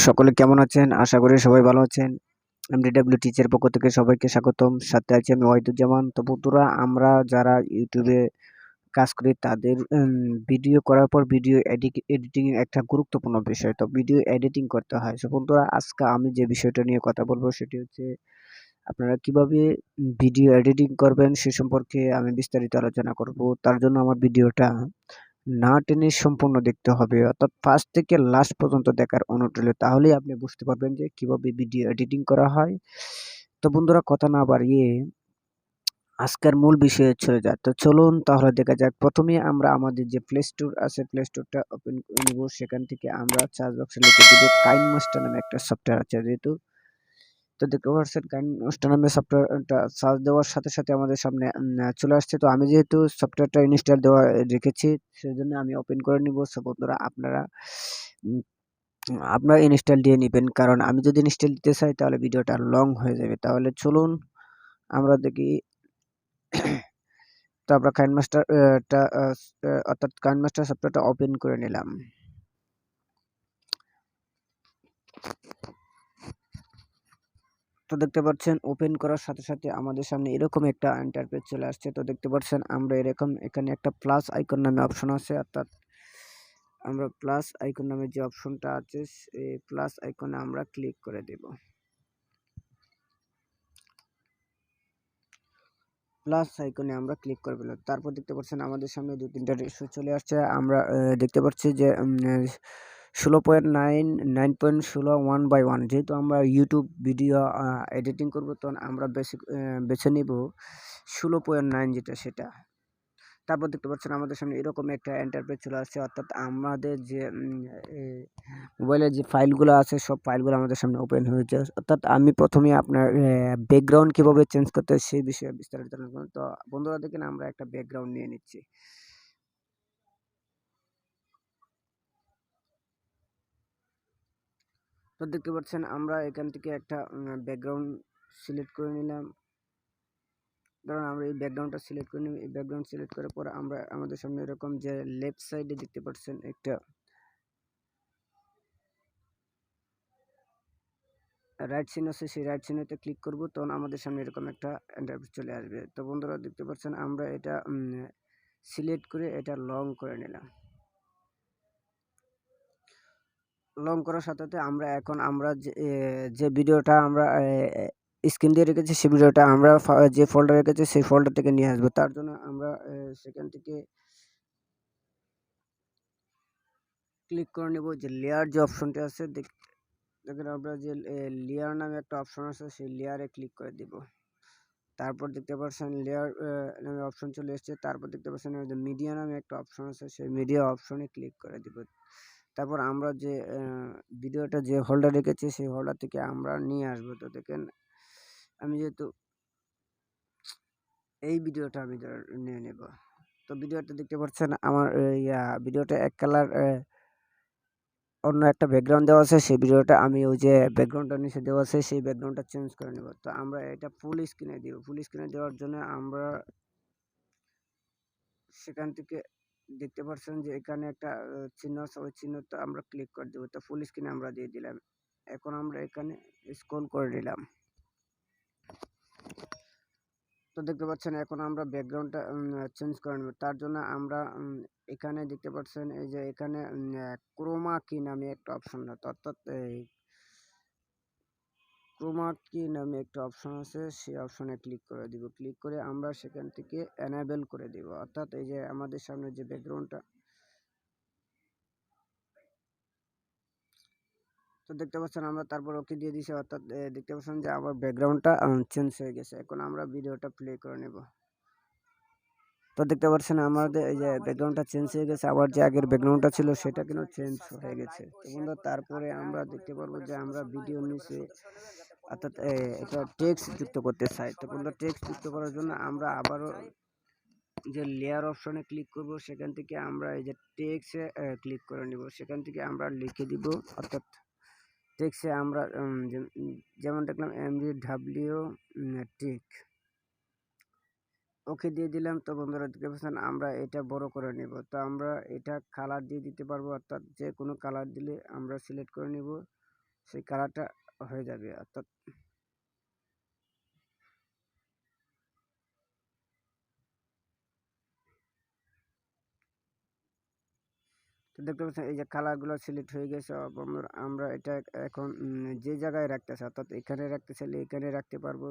সকলে কেমন আছেন? আশা করি সবাই ভালো আছেন। MDW টিচার পক্ষ থেকে সবাইকে স্বাগতম। সাথে আছি আমি ওয়াহিদুজ্জামান। তো বন্ধুরা, আমরা যারা ইউটিউবে কাজ করি তাদের ভিডিও করার পর ভিডিও এডিটিং একটা গুরুত্বপূর্ণ বিষয়। তো ভিডিও এডিটিং করতে হয়। সো বন্ধুরা, আজকে আমি যে বিষয়টা নিয়ে কথা বলবো সেটি হচ্ছে আপনারা কিভাবে ভিডিও এডিটিং করবেন সে সম্পর্কে আমি বিস্তারিত আলোচনা করব। তার জন্য আমার ভিডিওটা না টেনে সম্পূর্ণ দেখতে হবে, অর্থাৎ ফার্স্ট থেকে লাস্ট পর্যন্ত দেখার অনুরোধ রইল। তাহলেই আপনি বুঝতে পারবেন যে কিভাবে ভিডিও এডিটিং করা হয়। তো বন্ধুরা, কথা না বাড়িয়ে আজকের মূল বিষয়ে চলে যায়। তো চলুন তাহলে দেখা যাক। প্রথমে আমরা আমাদের যে প্লে স্টোর আছে, প্লে স্টোরটা ওপেন করে নেব। সেখান থেকে আমরা সার্চ বক্সে লিখে দিব কাইনমাস্টার নামে একটা সফটওয়্যার আছে। যেহেতু তো দেখতে পাচ্ছেন কাইনমাস্টার নামে সফটওয়্যারটা সার্চ দেওয়ার সাথে সাথে আমাদের সামনে চলে আসছে। তো আমি যেহেতু সফটওয়্যারটা ইনস্টল দেওয়া রেখেছি, সেজন্য আমি ওপেন করে নিব। সো বন্ধুরা, উম, আপনারা ইনস্টল দিয়ে নিবেন, কারণ আমি যদি ইনস্টল দিতে চাই তাহলে ভিডিওটা লং হয়ে যাবে। তাহলে চলুন আমরা দেখি। তো আমরা কাইনমাস্টার অর্থাৎ কাইনমাস্টার সফটওয়্যারটা ওপেন করে নিলাম। তো দেখতে পাচ্ছেন ওপেন করার সাথে সাথে আমাদের সামনে এরকম একটা ইন্টারফেস চলে আসছে। তো দেখতে পাচ্ছেন আমরা এরকম এখানে একটা প্লাস আইকন নামে অপশন আছে, অর্থাৎ আমরা প্লাস আইকন নামে যে অপশনটা আছে এই প্লাস আইকনে আমরা ক্লিক করে দেব। প্লাস আইকনে আমরা ক্লিক করে ফেললাম। তারপর দেখতে পাচ্ছেন আমাদের সামনে ২-৩টা রেশিও চলে আসছে। আমরা দেখতে পাচ্ছি যে 16.9 9.16 1/1। যেহেতু আমরা ইউটিউব ভিডিও এডিটিং করব, তখন আমরা বেছে নিব 16.9 যেটা সেটা। তারপর দেখতে পাচ্ছেন আমাদের সামনে এরকম একটা ইন্টারফেস চলে আসছে, অর্থাৎ আমাদের যে মোবাইলের যে ফাইলগুলো আছে সব ফাইলগুলো আমাদের সামনে ওপেন হয়েছে। অর্থাৎ আমি প্রথমে আপনার ব্যাকগ্রাউন্ড কিভাবে চেঞ্জ করতে হয় সেই বিষয়ে বিস্তারিত আলোচনা করব। তো বন্ধুরা দেখেন, আমরা একটা ব্যাকগ্রাউন্ড নিয়ে নিচ্ছি। তো দেখতে পাচ্ছেন আমরা এখান থেকে একটা ব্যাকগ্রাউন্ড সিলেক্ট করে নিলাম। ধরুন আমরা এই ব্যাকগ্রাউন্ডটা সিলেক্ট করে নিই। এই ব্যাকগ্রাউন্ড সিলেক্ট করার পর আমরা আমাদের সামনে এরকম যে লেফট সাইডে দেখতে পাচ্ছেন একটা রাইট চিহ্ন আছে, সেই রাইট চিহ্নতে ক্লিক করব, তখন আমাদের সামনে এরকম একটা ইন্টারফেস চলে আসবে। তো বন্ধুরা দেখতে পাচ্ছেন আমরা এটা সিলেক্ট করে এটা লং করে নিলাম। লং করার সাথে সাথে আমরা এখন আমরা যে ভিডিওটা আমরা স্ক্রিন দিয়ে রেখেছি সেই ভিডিওটা আমরা যে ফোল্ডার রেখেছি সেই ফোল্ডার থেকে নিয়ে আসবো। তার জন্য আমরা সেখান থেকে ক্লিক করে নেব। যে লেয়ার যে অপশনটা আছে, দেখেন আমরা যে লেয়ার নামে একটা অপশন আছে, সেই লেয়ারে ক্লিক করে দিব। তারপর দেখতে পাচ্ছেন লেয়ার নামে অপশন চলে এসেছে। তারপর দেখতে পাচ্ছেন মিডিয়া নামে একটা অপশন আছে, সেই মিডিয়া অপশনে ক্লিক করে দিব। তারপর আমরা যে ভিডিওটা যে হোল্ডার রেখেছি সেই হোল্ডার থেকে আমরা নিয়ে আসবো। তো দেখেন আমি যেহেতু এই ভিডিওটা আমি নিয়ে নেব। তো ভিডিওটা দেখতে পাচ্ছেন আমার ভিডিওটা এক কালার অন্য একটা ব্যাকগ্রাউন্ড দেওয়া আছে, সেই ভিডিওটা আমি ওই যে ব্যাকগ্রাউন্ডটা নিচে দেওয়া আছে সেই ব্যাকগ্রাউন্ডটা চেঞ্জ করে নেব। তো আমরা এটা ফুল স্ক্রিনে দিব। ফুল স্ক্রিনে দেওয়ার জন্য আমরা সেখান থেকে দেখতে পাচ্ছেন যে এখানে একটা চিহ্ন আছে, ওই চিহ্নটা আমরা ক্লিক করে দেবো। তো ফুল স্ক্রিনে আমরা দিয়ে দিলাম। এখন আমরা এখানে স্ক্রল করে নিলাম। তো দেখতে পাচ্ছেন এখন আমরা ব্যাকগ্রাউন্ডটা চেঞ্জ করে নেব। তার জন্য আমরা এখানে দেখতে পাচ্ছেন এই যে এখানে ক্রোমা কি নামে একটা অপশন আছে, অর্থাৎ এই ক্রোমা কি নামে একটা অপশন আছে, সেই অপশনে ক্লিক করে দিব। ক্লিক করে আমরা সেখান থেকে এনেবল করে দিব, অর্থাৎ এই যে আমাদের সামনে যে ব্যাকগ্রাউন্ডটা, তো দেখতে পাচ্ছেন আমরা তারপর ওকে দিয়ে দিয়েছি, অর্থাৎ দেখতে পাচ্ছেন যে আমার ব্যাকগ্রাউন্ডটা চেঞ্জ হয়ে গেছে। এখন আমরা ভিডিওটা প্লে করে নেব। তো দেখতে পাচ্ছেন আমাদের এই যে ব্যাকগ্রাউন্ডটা চেঞ্জ হয়ে গেছে, আবার যে আগের ব্যাকগ্রাউন্ডটা ছিল সেটা কিন্তু চেঞ্জ হয়ে গেছে। তো বন্ধুরা তারপরে আমরা দেখতে পারবো যে আমরা ভিডিও নিচে অর্থাৎ এটা টেক্সট যুক্ত করতে চাই। তো বন্ধুরা টেক্সট যুক্ত করার জন্য আমরা আবারও যে লেয়ার অপশনে ক্লিক করব, সেখান থেকে আমরা এই যে টেক্সটে ক্লিক করে নিব। সেখান থেকে আমরা লিখে দিব, অর্থাৎ টেক্সটে আমরা যেমন দেখলাম MDW টেক, ওকে দিয়ে দিলাম। তো বন্ধুরা দেখতে পাচ্ছেন আমরা এটা বড় করে নেব। তো আমরা এটা কালার দিয়ে দিতে পারবো, অর্থাৎ যে কোনো কালার দিলে আমরা সিলেক্ট করে নেব। সেই কালারটা হয়ে যাবে। অর্থাৎ তো দেখতে পাচ্ছেন এই যে কালারগুলো সিলেক্ট হয়ে গেছে। বন্ধুরা আমরা এটা এখন যে জায়গায় রাখতে চাই, অর্থাৎ এখানে রাখতে চাইলে এখানে রাখতে পারবো।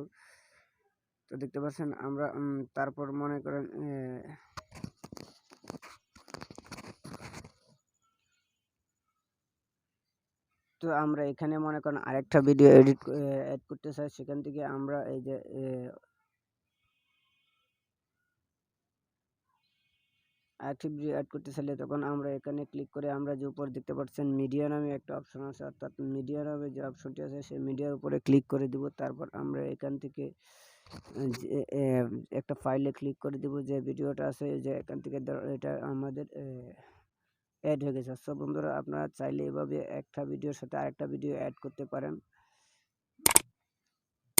তো দেখতে পাচ্ছেন আমরা তারপর মনে করেন তো আমরা এখানে মনে করেন আরেকটা ভিডিও এড করতে চাই, সেখান থেকে আমরা এই যে আরেকটি ভিডিও অ্যাড করতে চাইলে তখন আমরা এখানে ক্লিক করে আমরা যে উপরে দেখতে পাচ্ছেন মিডিয়া নামে একটা অপশন আছে, অর্থাৎ মিডিয়া নামে যে অপশনটি আছে সেই মিডিয়ার উপরে ক্লিক করে দিব। তারপর আমরা এখান থেকে একটা ফাইলে ক্লিক করে দিব, যে ভিডিওটা আছে যে এখান থেকে এটা আমাদের অ্যাড হয়ে গেছে। সো বন্ধুরা আপনারা চাইলে এভাবে একটা ভিডিওর সাথে আরেকটা ভিডিও অ্যাড করতে পারেন,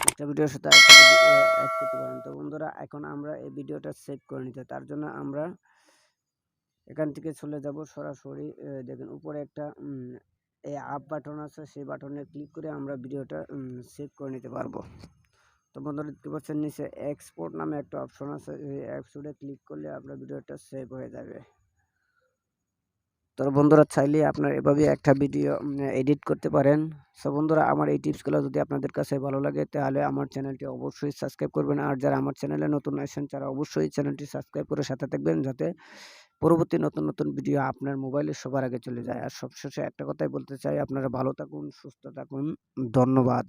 একটা ভিডিওর সাথে আরেকটা ভিডিও অ্যাড করতে পারেন। তো বন্ধুরা এখন আমরা এই ভিডিওটা সেভ করে নিতে, তার জন্য আমরা এখান থেকে চলে যাব সরাসরি দেখেন উপরে একটা এই আপ বাটন আছে, সেই বাটনে ক্লিক করে আমরা ভিডিওটা সেভ করে নিতে পারবো। তো বন্ধুরা দেখতে পাচ্ছেন নিচে এক্সপোর্ট নামে একটা অপশন আছে, এই এক্সপোর্টে ক্লিক করলে আপনার ভিডিওটা সেভ হয়ে যাবে। তো বন্ধুরা চাইলে আপনারা এভাবে একটা ভিডিও এডিট করতে পারেন। সো বন্ধুরা আমার এই টিপসগুলো যদি আপনাদের কাছে ভালো লাগে তাহলে আমার চ্যানেলটি অবশ্যই সাবস্ক্রাইব করবেন, আর যারা আমার চ্যানেলে নতুন আসেন তারা অবশ্যই চ্যানেলটি সাবস্ক্রাইব করে সাথে থাকবেন, যাতে পরবর্তী নতুন নতুন ভিডিও আপনার মোবাইলে সবার আগে চলে যায়। আর সবশেষে একটা কথাই বলতে চাই, আপনারা ভালো থাকুন, সুস্থ থাকুন, ধন্যবাদ।